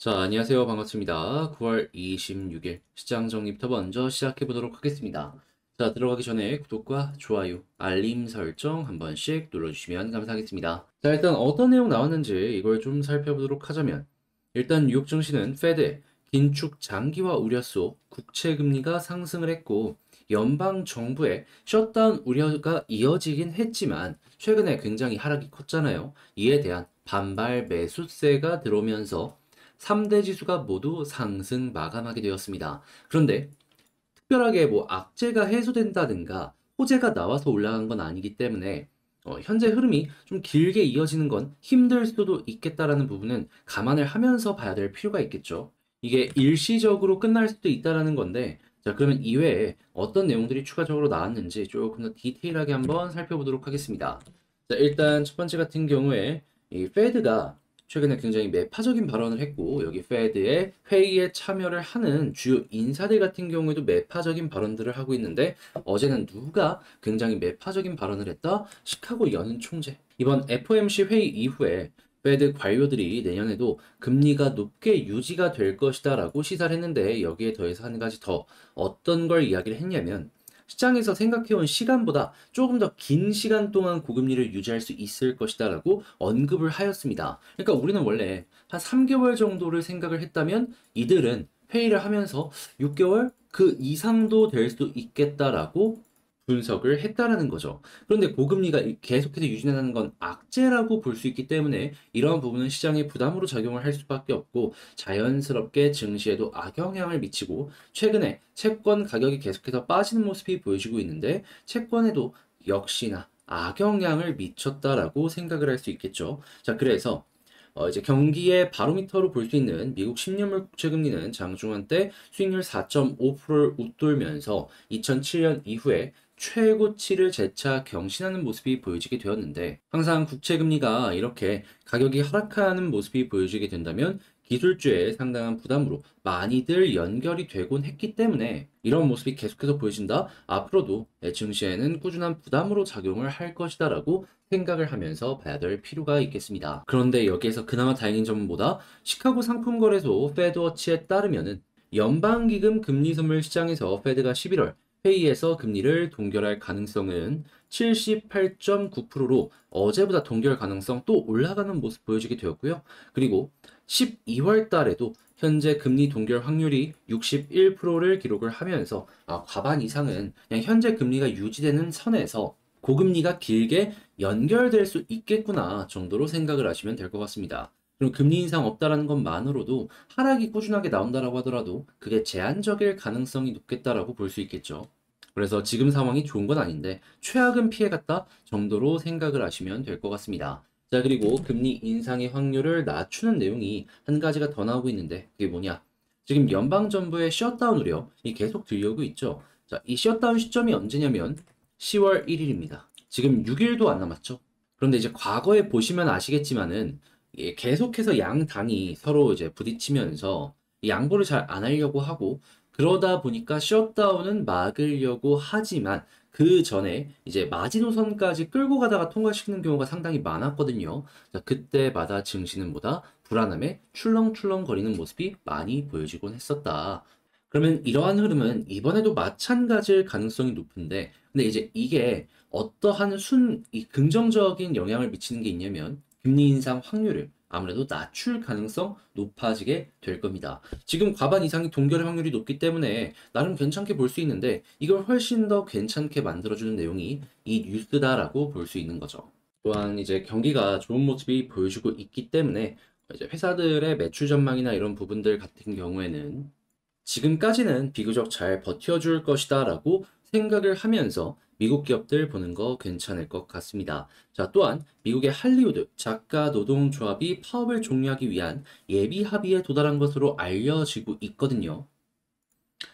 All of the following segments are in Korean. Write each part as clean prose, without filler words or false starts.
자, 안녕하세요. 반갑습니다. 9월 26일 시장 정리부터 먼저 시작해 보도록 하겠습니다. 자, 들어가기 전에 구독과 좋아요, 알림 설정 한 번씩 눌러주시면 감사하겠습니다. 자, 일단 어떤 내용 나왔는지 이걸 좀 살펴보도록 하자면, 일단 뉴욕 증시는 페드의 긴축 장기화 우려 속 국채 금리가 상승을 했고, 연방 정부의 셧다운 우려가 이어지긴 했지만, 최근에 굉장히 하락이 컸잖아요. 이에 대한 반발 매수세가 들어오면서 3대 지수가 모두 상승 마감하게 되었습니다. 그런데 특별하게 뭐 악재가 해소된다든가 호재가 나와서 올라간 건 아니기 때문에 현재 흐름이 좀 길게 이어지는 건 힘들 수도 있겠다라는 부분은 감안을 하면서 봐야 될 필요가 있겠죠. 이게 일시적으로 끝날 수도 있다라는 건데, 자, 그러면 이외에 어떤 내용들이 추가적으로 나왔는지 조금 더 디테일하게 한번 살펴보도록 하겠습니다. 자, 일단 첫 번째 같은 경우에 이 페드가 최근에 굉장히 매파적인 발언을 했고, 여기 페드의 회의에 참여를 하는 주요 인사들 같은 경우에도 매파적인 발언들을 하고 있는데, 어제는 누가 굉장히 매파적인 발언을 했다? 시카고 연은 총재. 이번 FOMC 회의 이후에 페드 관료들이 내년에도 금리가 높게 유지가 될 것이다 라고 시사를 했는데, 여기에 더해서 한 가지 더 어떤 걸 이야기를 했냐면, 시장에서 생각해온 시간보다 조금 더 긴 시간 동안 고금리를 유지할 수 있을 것이다라고 언급을 하였습니다. 그러니까 우리는 원래 한 3개월 정도를 생각을 했다면, 이들은 회의를 하면서 6개월 그 이상도 될 수도 있겠다라고 분석을 했다라는 거죠. 그런데 고금리가 계속해서 유지되는 건 악재라고 볼 수 있기 때문에 이러한 부분은 시장의 부담으로 작용을 할 수밖에 없고, 자연스럽게 증시에도 악영향을 미치고, 최근에 채권 가격이 계속해서 빠지는 모습이 보여지고 있는데, 채권에도 역시나 악영향을 미쳤다라고 생각을 할 수 있겠죠. 자, 그래서 이제 경기의 바로미터로 볼 수 있는 미국 10년물 국채 금리는 장중한 때 수익률 4.5%를 웃돌면서 2007년 이후에 최고치를 재차 경신하는 모습이 보여지게 되었는데, 항상 국채 금리가 이렇게 가격이 하락하는 모습이 보여지게 된다면 기술주에 상당한 부담으로 많이들 연결이 되곤 했기 때문에, 이런 모습이 계속해서 보여진다. 앞으로도 증시에는 꾸준한 부담으로 작용을 할 것이다라고 생각을 하면서 봐야 될 필요가 있겠습니다. 그런데 여기에서 그나마 다행인 점은 뭐다? 시카고 상품거래소 페드워치에 따르면은 연방기금 금리 선물 시장에서 페드가 11월 회의에서 금리를 동결할 가능성은 78.9%로 어제보다 동결 가능성 또 올라가는 모습 보여지게 되었고요. 그리고 12월 달에도 현재 금리 동결 확률이 61%를 기록을 하면서, 과반 이상은 그냥 현재 금리가 유지되는 선에서 고금리가 길게 연결될 수 있겠구나 정도로 생각을 하시면 될 것 같습니다. 그럼 금리 인상 없다라는 것만으로도 하락이 꾸준하게 나온다라고 하더라도 그게 제한적일 가능성이 높겠다라고 볼 수 있겠죠. 그래서 지금 상황이 좋은 건 아닌데 최악은 피해갔다 정도로 생각을 하시면 될 것 같습니다. 자, 그리고 금리 인상의 확률을 낮추는 내용이 한 가지가 더 나오고 있는데, 그게 뭐냐? 지금 연방정부의 셧다운 우려이 계속 들려오고 있죠. 자, 이 셧다운 시점이 언제냐면 10월 1일입니다. 지금 6일도 안 남았죠. 그런데 이제 과거에 보시면 아시겠지만은, 계속해서 양 당이 서로 이제 부딪히면서 양보를 잘 안 하려고 하고, 그러다 보니까 셧다운은 막으려고 하지만 그 전에 이제 마지노선까지 끌고 가다가 통과시키는 경우가 상당히 많았거든요. 자, 그때마다 증시는 보다 불안함에 출렁출렁거리는 모습이 많이 보여지곤 했었다. 그러면 이러한 흐름은 이번에도 마찬가지일 가능성이 높은데, 근데 이제 이게 어떠한 이 긍정적인 영향을 미치는 게 있냐면, 금리 인상 확률을 아무래도 낮출 가능성 높아지게 될 겁니다. 지금 과반 이상이 동결의 확률이 높기 때문에 나름 괜찮게 볼 수 있는데, 이걸 훨씬 더 괜찮게 만들어주는 내용이 이 뉴스다라고 볼 수 있는 거죠. 또한 이제 경기가 좋은 모습이 보여주고 있기 때문에 이제 회사들의 매출 전망이나 이런 부분들 같은 경우에는 지금까지는 비교적 잘 버텨줄 것이다 라고 생각을 하면서 미국 기업들 보는 거 괜찮을 것 같습니다. 자, 또한 미국의 할리우드 작가 노동조합이 파업을 종료하기 위한 예비 합의에 도달한 것으로 알려지고 있거든요.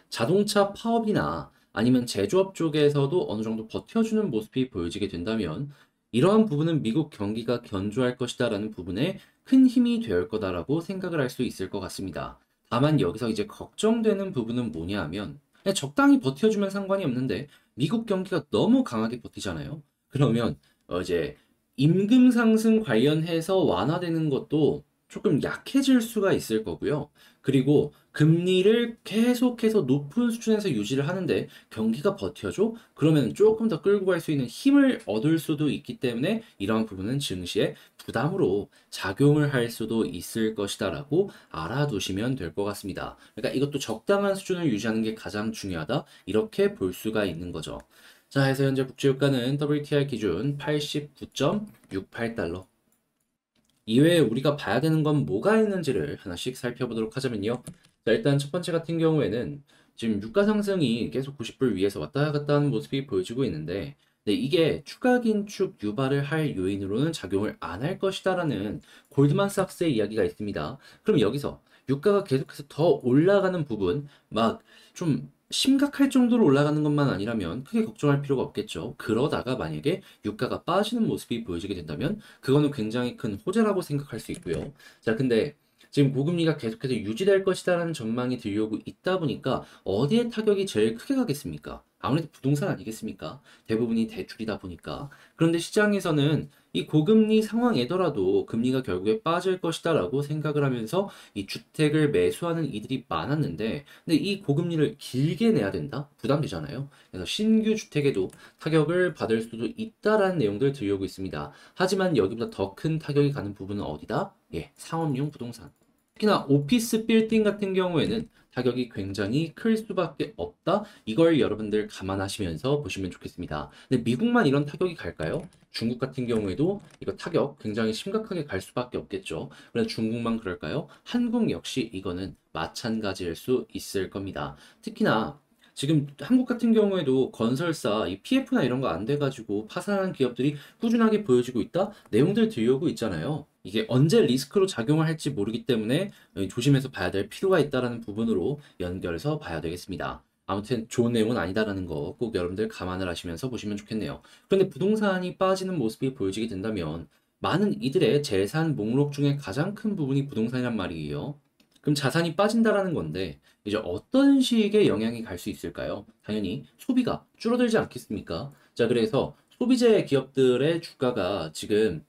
자동차 파업이나 아니면 제조업 쪽에서도 어느 정도 버텨주는 모습이 보여지게 된다면, 이러한 부분은 미국 경기가 견조할 것이다라는 부분에 큰 힘이 될 거다라고 생각을 할 수 있을 것 같습니다. 다만 여기서 이제 걱정되는 부분은 뭐냐 하면, 그냥 적당히 버텨주면 상관이 없는데 미국 경기가 너무 강하게 버티잖아요. 그러면 이제 임금 상승 관련해서 완화되는 것도 조금 약해질 수가 있을 거고요. 그리고 금리를 계속해서 높은 수준에서 유지를 하는데 경기가 버텨줘? 그러면 조금 더 끌고 갈 수 있는 힘을 얻을 수도 있기 때문에 이러한 부분은 증시에 부담으로 작용을 할 수도 있을 것이다라고 알아두시면 될 것 같습니다. 그러니까 이것도 적당한 수준을 유지하는 게 가장 중요하다. 이렇게 볼 수가 있는 거죠. 자, 해서 현재 국제유가는 WTI 기준 89.68달러. 이외에 우리가 봐야 되는 건 뭐가 있는지를 하나씩 살펴보도록 하자면요. 자, 일단 첫 번째 같은 경우에는 지금 유가 상승이 계속 90불 위에서 왔다 갔다 하는 모습이 보여지고 있는데, 네, 이게 추가 긴축 유발을 할 요인으로는 작용을 안 할 것이다라는 골드만삭스의 이야기가 있습니다. 그럼 여기서 유가가 계속해서 더 올라가는 부분, 막 좀 심각할 정도로 올라가는 것만 아니라면 크게 걱정할 필요가 없겠죠. 그러다가 만약에 유가가 빠지는 모습이 보여지게 된다면 그거는 굉장히 큰 호재라고 생각할 수 있고요. 자, 근데 지금 고금리가 계속해서 유지될 것이다라는 전망이 들려오고 있다 보니까 어디에 타격이 제일 크게 가겠습니까? 아무래도 부동산 아니겠습니까? 대부분이 대출이다 보니까. 그런데 시장에서는 이 고금리 상황이더라도 금리가 결국에 빠질 것이다라고 생각을 하면서 이 주택을 매수하는 이들이 많았는데, 근데 이 고금리를 길게 내야 된다? 부담되잖아요. 그래서 신규 주택에도 타격을 받을 수도 있다라는 내용들 들려오고 있습니다. 하지만 여기보다 더 큰 타격이 가는 부분은 어디다? 예, 상업용 부동산. 특히나 오피스 빌딩 같은 경우에는 타격이 굉장히 클 수밖에 없다. 이걸 여러분들 감안하시면서 보시면 좋겠습니다. 근데 미국만 이런 타격이 갈까요? 중국 같은 경우에도 이거 타격 굉장히 심각하게 갈 수밖에 없겠죠. 그래서 중국만 그럴까요? 한국 역시 이거는 마찬가지일 수 있을 겁니다. 특히나 지금 한국 같은 경우에도 건설사, 이 PF나 이런 거 안 돼가지고 파산하는 기업들이 꾸준하게 보여지고 있다? 내용들 들려오고 있잖아요. 이게 언제 리스크로 작용을 할지 모르기 때문에 조심해서 봐야 될 필요가 있다는 부분으로 연결해서 봐야 되겠습니다. 아무튼 좋은 내용은 아니다라는 거 꼭 여러분들 감안을 하시면서 보시면 좋겠네요. 그런데 부동산이 빠지는 모습이 보여지게 된다면 많은 이들의 재산 목록 중에 가장 큰 부분이 부동산이란 말이에요. 그럼 자산이 빠진다라는 건데 이제 어떤 식의 영향이 갈 수 있을까요? 당연히 소비가 줄어들지 않겠습니까? 자, 그래서 소비재 기업들의 주가가 지금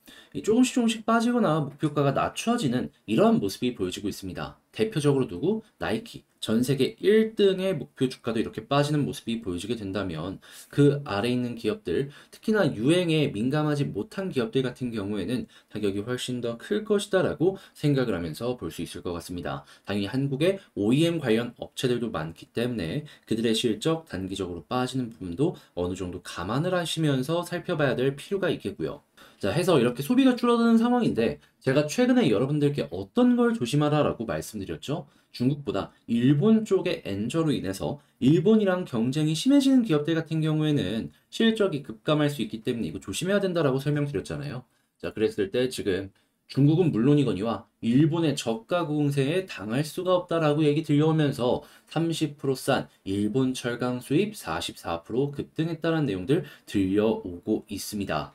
조금씩 조금씩 빠지거나 목표가가 낮춰지는 이러한 모습이 보여지고 있습니다. 대표적으로 누구? 나이키. 전 세계 1등의 목표 주가도 이렇게 빠지는 모습이 보여지게 된다면 그 아래 있는 기업들, 특히나 유행에 민감하지 못한 기업들 같은 경우에는 타격이 훨씬 더 클 것이다라고 생각을 하면서 볼 수 있을 것 같습니다. 당연히 한국에 OEM 관련 업체들도 많기 때문에 그들의 실적 단기적으로 빠지는 부분도 어느 정도 감안을 하시면서 살펴봐야 될 필요가 있겠고요. 자, 해서 이렇게 소비가 줄어드는 상황인데 제가 최근에 여러분들께 어떤 걸 조심하라라고 말씀드렸죠? 중국보다 일본 쪽의 엔저로 인해서 일본이랑 경쟁이 심해지는 기업들 같은 경우에는 실적이 급감할 수 있기 때문에 이거 조심해야 된다라고 설명드렸잖아요. 자, 그랬을 때 지금 중국은 물론이거니와 일본의 저가 공세에 당할 수가 없다라고 얘기 들려오면서 30%싼 일본 철강 수입 44% 급등했다는 내용들 들려오고 있습니다.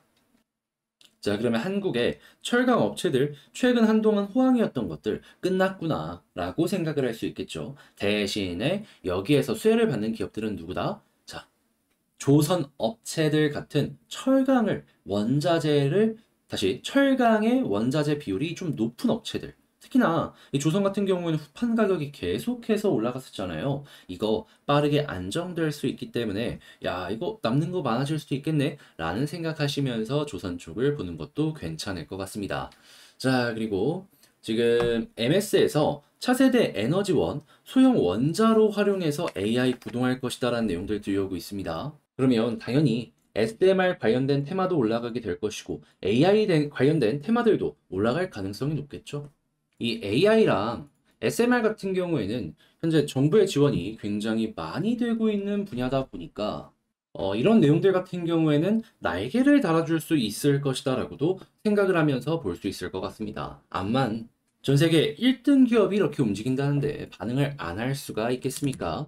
자, 그러면 한국의 철강 업체들 최근 한동안 호황이었던 것들 끝났구나 라고 생각을 할 수 있겠죠. 대신에 여기에서 수혜를 받는 기업들은 누구다? 자, 조선 업체들 같은 철강을 원자재를 다시 철강의 원자재 비율이 좀 높은 업체들. 특히나 이 조선 같은 경우에는 후판 가격이 계속해서 올라갔었잖아요. 이거 빠르게 안정될 수 있기 때문에 야, 이거 남는 거 많아질 수도 있겠네 라는 생각하시면서 조선 쪽을 보는 것도 괜찮을 것 같습니다. 자, 그리고 지금 MS에서 차세대 에너지원 소형 원자로 활용해서 AI 부동할 것이다라는 내용들 들려오고 있습니다. 그러면 당연히 SMR 관련된 테마도 올라가게 될 것이고 AI 관련된 테마들도 올라갈 가능성이 높겠죠. 이 AI랑 SMR 같은 경우에는 현재 정부의 지원이 굉장히 많이 되고 있는 분야다 보니까 이런 내용들 같은 경우에는 날개를 달아줄 수 있을 것이다라고도 생각을 하면서 볼 수 있을 것 같습니다. 암만 전 세계 1등 기업이 이렇게 움직인다는데 반응을 안 할 수가 있겠습니까?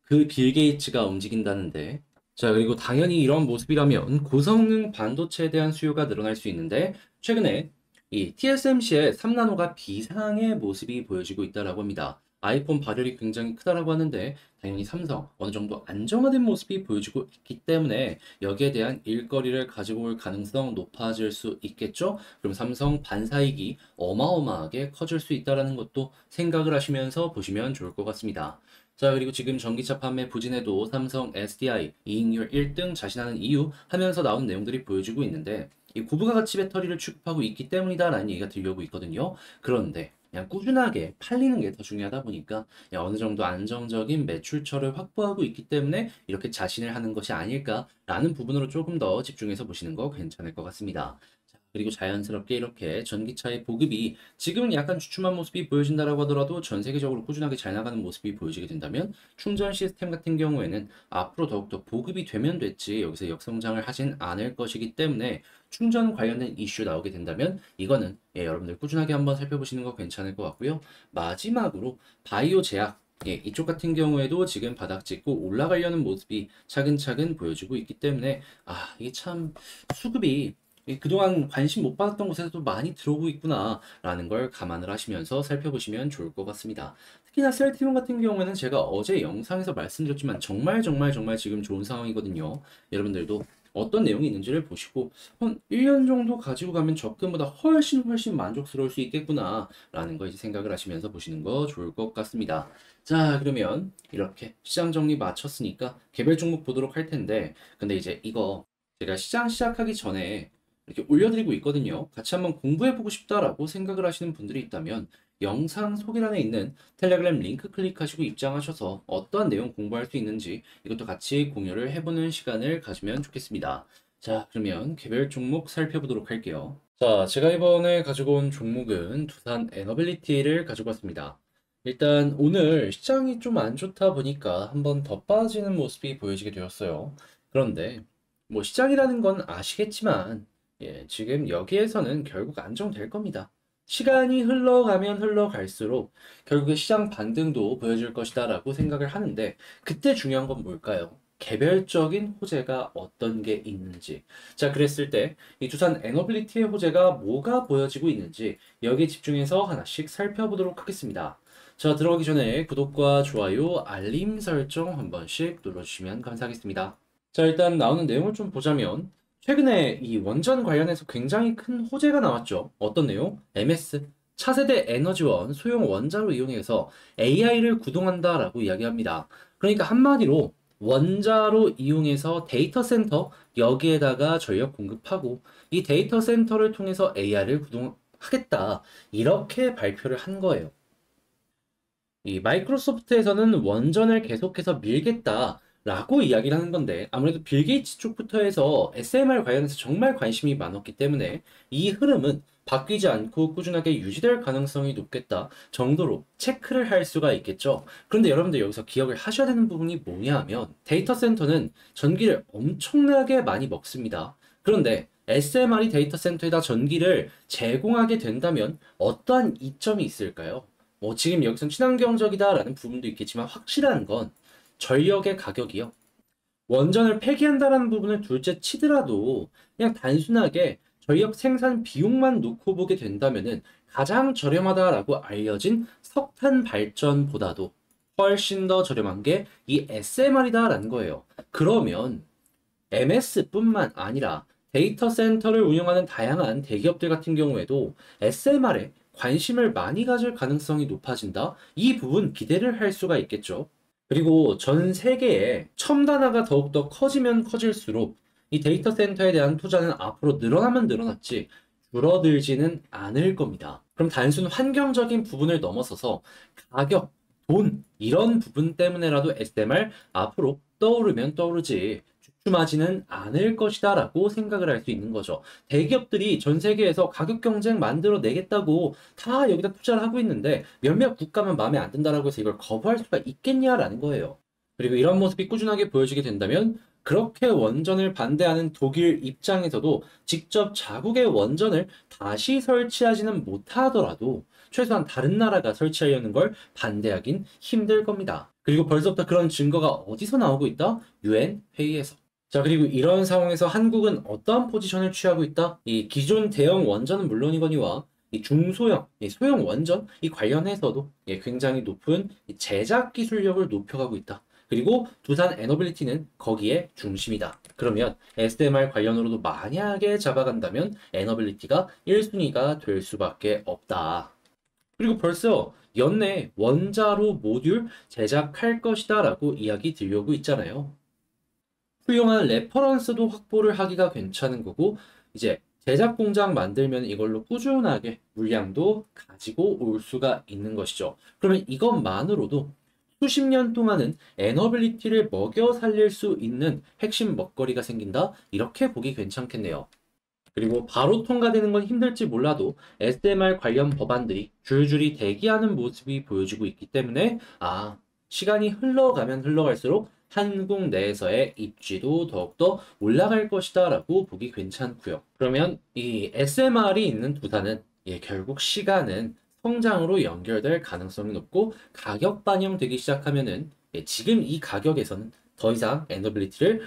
그 빌 게이츠가 움직인다는데. 자, 그리고 당연히 이런 모습이라면 고성능 반도체에 대한 수요가 늘어날 수 있는데 최근에 이 TSMC의 3나노가 비상의 모습이 보여지고 있다라고 합니다. 아이폰 발열이 굉장히 크다라고 하는데 당연히 삼성 어느 정도 안정화된 모습이 보여지고 있기 때문에 여기에 대한 일거리를 가지고 올 가능성 높아질 수 있겠죠? 그럼 삼성 반사이익이 어마어마하게 커질 수 있다라는 것도 생각을 하시면서 보시면 좋을 것 같습니다. 자, 그리고 지금 전기차 판매 부진에도 삼성 SDI 이익률 1등 자신하는 이유 하면서 나온 내용들이 보여지고 있는데 이 고부가 가치 배터리를 취급하고 있기 때문이다라는 얘기가 들려오고 있거든요. 그런데 그냥 꾸준하게 팔리는 게 더 중요하다 보니까 그냥 어느 정도 안정적인 매출처를 확보하고 있기 때문에 이렇게 자신을 하는 것이 아닐까라는 부분으로 조금 더 집중해서 보시는 거 괜찮을 것 같습니다. 자, 그리고 자연스럽게 이렇게 전기차의 보급이 지금은 약간 주춤한 모습이 보여진다라고 하더라도 전 세계적으로 꾸준하게 잘 나가는 모습이 보여지게 된다면 충전 시스템 같은 경우에는 앞으로 더욱더 보급이 되면 됐지 여기서 역성장을 하진 않을 것이기 때문에 충전 관련된 이슈 나오게 된다면 이거는 여러분들 꾸준하게 한번 살펴보시는 거 괜찮을 것 같고요. 마지막으로 바이오 제약 이쪽 같은 경우에도 지금 바닥 찍고 올라가려는 모습이 차근차근 보여지고 있기 때문에 이게 참 수급이 그동안 관심 못 받았던 곳에서도 많이 들어오고 있구나라는 걸 감안을 하시면서 살펴보시면 좋을 것 같습니다. 특히나 셀트리온 같은 경우에는 제가 어제 영상에서 말씀드렸지만 정말 정말 정말 지금 좋은 상황이거든요. 여러분들도 어떤 내용이 있는지를 보시고 한 1년 정도 가지고 가면 적금보다 훨씬 만족스러울 수 있겠구나라는 거 이제 생각을 하시면서 보시는 거 좋을 것 같습니다. 자, 그러면 이렇게 시장 정리 마쳤으니까 개별 종목 보도록 할 텐데 근데 이제 이거 제가 시장 시작하기 전에 이렇게 올려드리고 있거든요. 같이 한번 공부해보고 싶다라고 생각을 하시는 분들이 있다면 영상 소개란에 있는 텔레그램 링크 클릭하시고 입장하셔서 어떠한 내용 공부할 수 있는지 이것도 같이 공유를 해보는 시간을 가지면 좋겠습니다. 자, 그러면 개별 종목 살펴보도록 할게요. 자, 제가 이번에 가지고 온 종목은 두산 에너빌리티를 가지고 왔습니다. 일단 오늘 시장이 좀 안 좋다 보니까 한번 더 빠지는 모습이 보여지게 되었어요. 그런데 뭐 시장이라는 건 아시겠지만 지금 여기에서는 결국 안정될 겁니다. 시간이 흘러가면 흘러갈수록 결국에 시장 반등도 보여줄 것이다라고 생각을 하는데 그때 중요한 건 뭘까요? 개별적인 호재가 어떤 게 있는지. 자, 그랬을 때 이 두산 에너빌리티의 호재가 뭐가 보여지고 있는지 여기에 집중해서 하나씩 살펴보도록 하겠습니다. 자, 들어가기 전에 구독과 좋아요, 알림 설정 한 번씩 눌러주시면 감사하겠습니다. 자, 일단 나오는 내용을 좀 보자면 최근에 이 원전 관련해서 굉장히 큰 호재가 나왔죠. 어떤 내용? MS, 차세대 에너지원 소형 원자로 이용해서 AI를 구동한다라고 이야기합니다. 그러니까 한마디로 원자로 이용해서 데이터 센터 여기에다가 전력 공급하고 이 데이터 센터를 통해서 AI를 구동하겠다. 이렇게 발표를 한 거예요. 이 마이크로소프트에서는 원전을 계속해서 밀겠다라고 이야기를 하는 건데 아무래도 빌 게이츠 쪽부터 해서 SMR 관련해서 정말 관심이 많았기 때문에 이 흐름은 바뀌지 않고 꾸준하게 유지될 가능성이 높겠다 정도로 체크를 할 수가 있겠죠. 그런데 여러분들 여기서 기억을 하셔야 되는 부분이 뭐냐 하면 데이터 센터는 전기를 엄청나게 많이 먹습니다. 그런데 SMR이 데이터 센터에다 전기를 제공하게 된다면 어떠한 이점이 있을까요? 뭐 지금 여기선 친환경적이다라는 부분도 있겠지만 확실한 건 전력의 가격이요. 원전을 폐기한다라는 부분을 둘째 치더라도 그냥 단순하게 전력 생산 비용만 놓고 보게 된다면은 가장 저렴하다라고 알려진 석탄 발전보다도 훨씬 더 저렴한 게 이 SMR이다라는 거예요. 그러면 MS뿐만 아니라 데이터 센터를 운영하는 다양한 대기업들 같은 경우에도 SMR에 관심을 많이 가질 가능성이 높아진다? 이 부분 기대를 할 수가 있겠죠. 그리고 전 세계에 첨단화가 더욱더 커지면 커질수록 이 데이터 센터에 대한 투자는 앞으로 늘어나면 늘어났지 줄어들지는 않을 겁니다. 그럼 단순 환경적인 부분을 넘어서서 가격, 돈 이런 부분 때문에라도 SMR 앞으로 떠오르면 떠오르지 주춤하지는 않을 것이다 라고 생각을 할 수 있는 거죠. 대기업들이 전 세계에서 가격 경쟁 만들어 내겠다고 다 여기다 투자를 하고 있는데 몇몇 국가만 마음에 안 든다라고 해서 이걸 거부할 수가 있겠냐라는 거예요. 그리고 이런 모습이 꾸준하게 보여지게 된다면 그렇게 원전을 반대하는 독일 입장에서도 직접 자국의 원전을 다시 설치하지는 못하더라도 최소한 다른 나라가 설치하려는 걸 반대하긴 힘들 겁니다. 그리고 벌써부터 그런 증거가 어디서 나오고 있다? UN 회의에서. 자, 그리고 이런 상황에서 한국은 어떠한 포지션을 취하고 있다? 이 기존 대형 원전은 물론이거니와 이 중소형, 이 소형 원전 이 관련해서도 굉장히 높은 이 제작 기술력을 높여가고 있다. 그리고 두산 에너빌리티는 거기에 중심이다. 그러면 SMR 관련으로도 만약에 잡아간다면 에너빌리티가 1순위가 될 수밖에 없다. 그리고 벌써 연내 원자로 모듈 제작할 것이다 라고 이야기 들려오고 있잖아요. 훌륭한 레퍼런스도 확보를 하기가 괜찮은 거고, 이제 제작 공장 만들면 이걸로 꾸준하게 물량도 가지고 올 수가 있는 것이죠. 그러면 이것만으로도 수십 년 동안은 에너빌리티를 먹여 살릴 수 있는 핵심 먹거리가 생긴다? 이렇게 보기 괜찮겠네요. 그리고 바로 통과되는 건 힘들지 몰라도 SMR 관련 법안들이 줄줄이 대기하는 모습이 보여지고 있기 때문에 시간이 흘러가면 흘러갈수록 한국 내에서의 입지도 더욱더 올라갈 것이다 라고 보기 괜찮고요. 그러면 이 SMR이 있는 두산은 결국 시간은 성장으로 연결될 가능성이 높고 가격 반영되기 시작하면은 지금 이 가격에서는 더 이상 에너빌리티를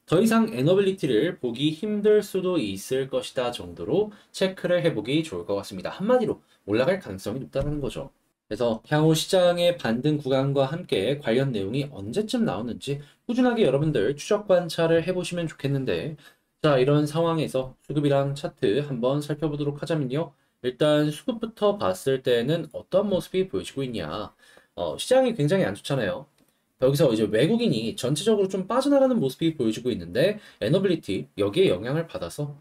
더 이상 에너빌리티를 보기 힘들 수도 있을 것이다 정도로 체크를 해보기 좋을 것 같습니다. 한마디로 올라갈 가능성이 높다는 거죠. 그래서 향후 시장의 반등 구간과 함께 관련 내용이 언제쯤 나오는지 꾸준하게 여러분들 추적 관찰을 해보시면 좋겠는데, 자, 이런 상황에서 수급이랑 차트 한번 살펴보도록 하자면요. 일단 수급부터 봤을 때는 어떤 모습이 보여지고 있냐. 시장이 굉장히 안 좋잖아요. 여기서 이제 외국인이 전체적으로 좀 빠져나가는 모습이 보여지고 있는데 에너빌리티 여기에 영향을 받아서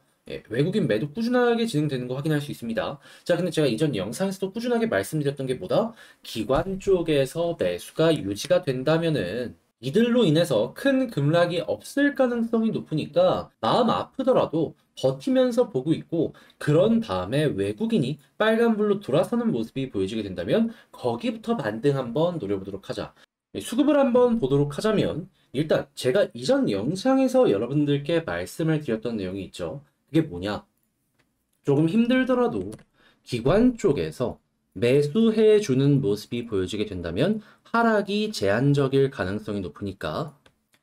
외국인 매도 꾸준하게 진행되는 거 확인할 수 있습니다. 자, 근데 제가 이전 영상에서도 꾸준하게 말씀드렸던 게 뭐다? 기관 쪽에서 매수가 유지가 된다면은 이들로 인해서 큰 급락이 없을 가능성이 높으니까 마음 아프더라도 버티면서 보고 있고, 그런 다음에 외국인이 빨간불로 돌아서는 모습이 보여지게 된다면 거기부터 반등 한번 노려보도록 하자. 수급을 한번 보도록 하자면 일단 제가 이전 영상에서 여러분들께 말씀을 드렸던 내용이 있죠. 그게 뭐냐? 조금 힘들더라도 기관 쪽에서 매수해 주는 모습이 보여지게 된다면 하락이 제한적일 가능성이 높으니까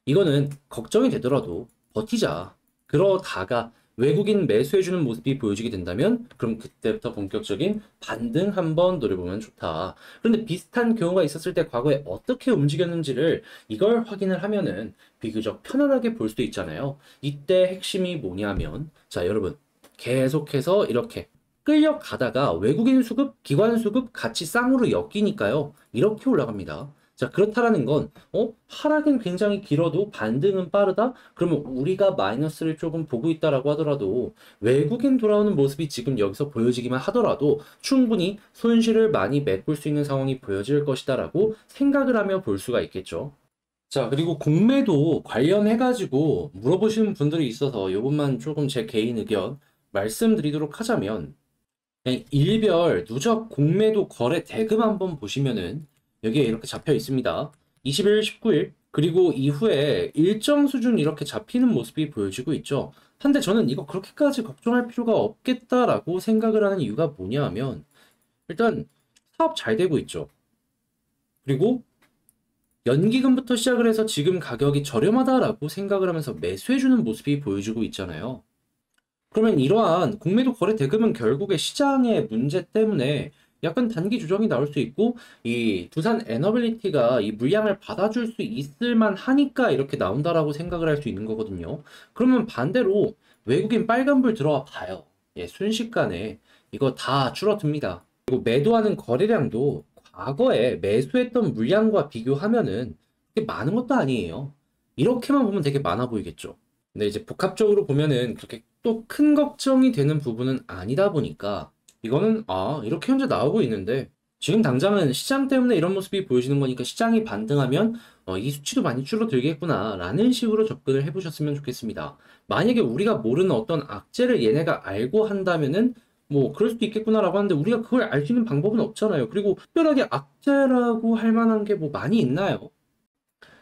이거는 걱정이 되더라도 버티자. 그러다가 외국인 매수해주는 모습이 보여지게 된다면 그럼 그때부터 본격적인 반등 한번 노려보면 좋다. 그런데 비슷한 경우가 있었을 때 과거에 어떻게 움직였는지를 이걸 확인을 하면은 비교적 편안하게 볼 수 있잖아요. 이때 핵심이 뭐냐면, 자, 여러분 계속해서 이렇게 끌려가다가 외국인 수급, 기관 수급 같이 쌍으로 엮이니까요. 이렇게 올라갑니다. 자, 그렇다라는 건, 하락은 굉장히 길어도 반등은 빠르다? 그러면 우리가 마이너스를 조금 보고 있다라고 하더라도 외국인 돌아오는 모습이 지금 여기서 보여지기만 하더라도 충분히 손실을 많이 메꿀 수 있는 상황이 보여질 것이다라고 생각을 하며 볼 수가 있겠죠. 자, 그리고 공매도 관련해가지고 물어보시는 분들이 있어서 이것만 조금 제 개인 의견 말씀드리도록 하자면, 그냥 일별 누적 공매도 거래 대금 한번 보시면은 여기에 이렇게 잡혀 있습니다. 20일, 19일, 그리고 이후에 일정 수준 이렇게 잡히는 모습이 보여지고 있죠. 한데 저는 이거 그렇게까지 걱정할 필요가 없겠다라고 생각을 하는 이유가 뭐냐 하면, 일단 사업 잘 되고 있죠. 그리고 연기금부터 시작을 해서 지금 가격이 저렴하다라고 생각을 하면서 매수해주는 모습이 보여지고 있잖아요. 그러면 이러한 공매도 거래 대금은 결국에 시장의 문제 때문에 약간 단기 조정이 나올 수 있고, 이 두산 에너빌리티가 이 물량을 받아줄 수 있을 만하니까 이렇게 나온다라고 생각을 할 수 있는 거거든요. 그러면 반대로 외국인 빨간불 들어와 봐요. 순식간에 이거 다 줄어듭니다. 그리고 매도하는 거래량도 과거에 매수했던 물량과 비교하면은 그게 많은 것도 아니에요. 이렇게만 보면 되게 많아 보이겠죠. 근데 이제 복합적으로 보면은 그렇게 또 큰 걱정이 되는 부분은 아니다 보니까 이거는 이렇게 현재 나오고 있는데 지금 당장은 시장 때문에 이런 모습이 보여지는 거니까 시장이 반등하면 이 수치도 많이 줄어들겠구나 라는 식으로 접근을 해보셨으면 좋겠습니다. 만약에 우리가 모르는 어떤 악재를 얘네가 알고 한다면은 뭐 그럴 수도 있겠구나라고 하는데 우리가 그걸 알 수 있는 방법은 없잖아요. 그리고 특별하게 악재라고 할 만한 게 뭐 많이 있나요?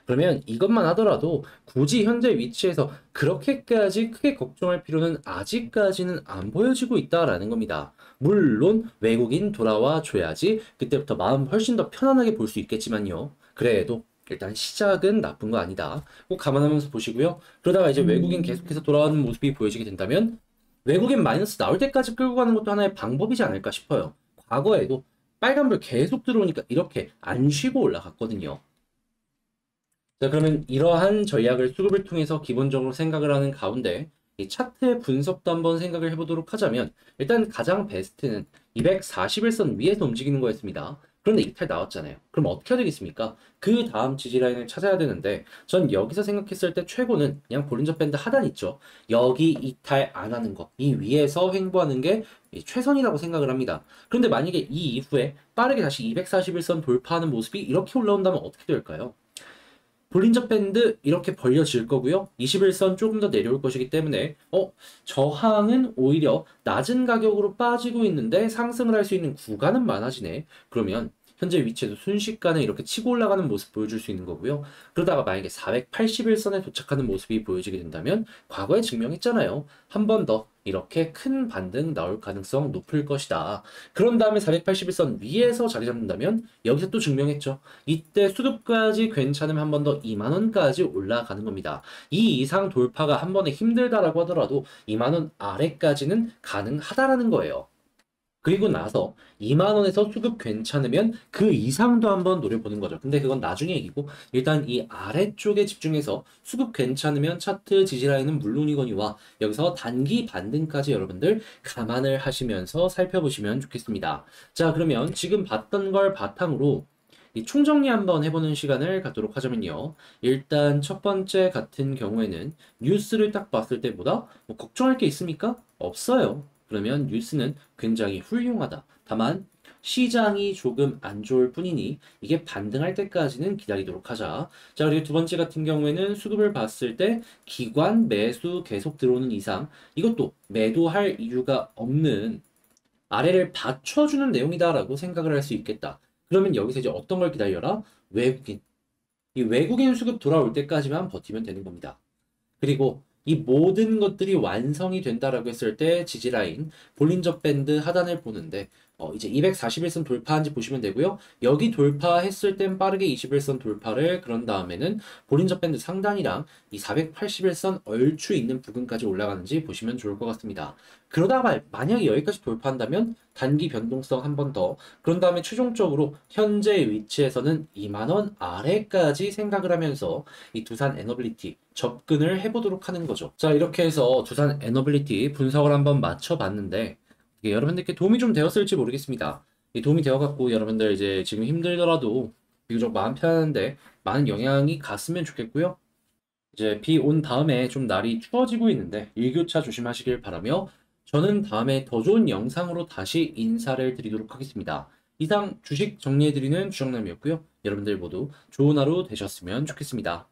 그러면 이것만 하더라도 굳이 현재 위치에서 그렇게까지 크게 걱정할 필요는 아직까지는 안 보여지고 있다라는 겁니다. 물론 외국인 돌아와 줘야지 그때부터 마음 훨씬 더 편안하게 볼 수 있겠지만요. 그래도 일단 시작은 나쁜 거 아니다. 꼭 감안하면서 보시고요. 그러다가 이제 외국인 계속해서 돌아오는 모습이 보여지게 된다면 외국인 마이너스 나올 때까지 끌고 가는 것도 하나의 방법이지 않을까 싶어요. 과거에도 빨간불 계속 들어오니까 이렇게 안 쉬고 올라갔거든요. 자, 그러면 이러한 전략을 수급을 통해서 기본적으로 생각을 하는 가운데 이 차트의 분석도 한번 생각을 해보도록 하자면 일단 가장 베스트는 241선 위에서 움직이는 거였습니다. 그런데 이탈 나왔잖아요. 그럼 어떻게 해야 되겠습니까? 그 다음 지지라인을 찾아야 되는데 전 여기서 생각했을 때 최고는 그냥 볼린저 밴드 하단 있죠. 여기 이탈 안 하는 거, 이 위에서 횡보하는 게 최선이라고 생각을 합니다. 그런데 만약에 이 이후에 빠르게 다시 241선 돌파하는 모습이 이렇게 올라온다면 어떻게 될까요? 볼린저 밴드 이렇게 벌려질 거고요. 21선 조금 더 내려올 것이기 때문에 저항은 오히려 낮은 가격으로 빠지고 있는데 상승을 할 수 있는 구간은 많아지네. 그러면 현재 위치에서 순식간에 이렇게 치고 올라가는 모습 보여줄 수 있는 거고요. 그러다가 만약에 481선에 도착하는 모습이 보여지게 된다면 과거에 증명했잖아요. 한 번 더 이렇게 큰 반등 나올 가능성 높을 것이다. 그런 다음에 481선 위에서 자리 잡는다면 여기서 또 증명했죠. 이때 수급까지 괜찮으면 한 번 더 2만 원까지 올라가는 겁니다. 이 이상 돌파가 한 번에 힘들다라고 하더라도 2만 원 아래까지는 가능하다라는 거예요. 그리고 나서 2만 원에서 수급 괜찮으면 그 이상도 한번 노려보는 거죠. 근데 그건 나중에 얘기고 일단 이 아래쪽에 집중해서 수급 괜찮으면 차트 지지라인은 물론이거니와 여기서 단기 반등까지 여러분들 감안을 하시면서 살펴보시면 좋겠습니다. 자, 그러면 지금 봤던 걸 바탕으로 이 총정리 한번 해보는 시간을 갖도록 하자면요. 일단 첫 번째 같은 경우에는 뉴스를 딱 봤을 때보다 뭐 걱정할 게 있습니까? 없어요. 그러면 뉴스는 굉장히 훌륭하다. 다만 시장이 조금 안 좋을 뿐이니 이게 반등할 때까지는 기다리도록 하자. 자, 그리고 두 번째 같은 경우에는 수급을 봤을 때 기관 매수 계속 들어오는 이상 이것도 매도할 이유가 없는 아래를 받쳐주는 내용이다라고 생각을 할 수 있겠다. 그러면 여기서 이제 어떤 걸 기다려라? 외국인. 이 외국인 수급 돌아올 때까지만 버티면 되는 겁니다. 그리고 이 모든 것들이 완성이 된다라고 했을 때 지지라인 볼린저 밴드 하단을 보는데 이제 241선 돌파한지 보시면 되고요. 여기 돌파했을 땐 빠르게 21선 돌파를 그런 다음에는 볼린저 밴드 상단이랑 이 481선 얼추 있는 부근까지 올라가는지 보시면 좋을 것 같습니다. 그러다가 만약에 여기까지 돌파한다면 단기 변동성 한 번 더 그런 다음에 최종적으로 현재 위치에서는 2만 원 아래까지 생각을 하면서 이 두산 에너빌리티 접근을 해보도록 하는 거죠. 자, 이렇게 해서 두산 에너빌리티 분석을 한번 맞춰봤는데 이게 여러분들께 도움이 좀 되었을지 모르겠습니다. 이 도움이 되어갖고 여러분들 이제 지금 힘들더라도 비교적 마음 편한데 많은 영향이 갔으면 좋겠고요. 이제 비 온 다음에 좀 날이 추워지고 있는데 일교차 조심하시길 바라며 저는 다음에 더 좋은 영상으로 다시 인사를 드리도록 하겠습니다. 이상 주식 정리해드리는 주정남이었고요. 여러분들 모두 좋은 하루 되셨으면 좋겠습니다.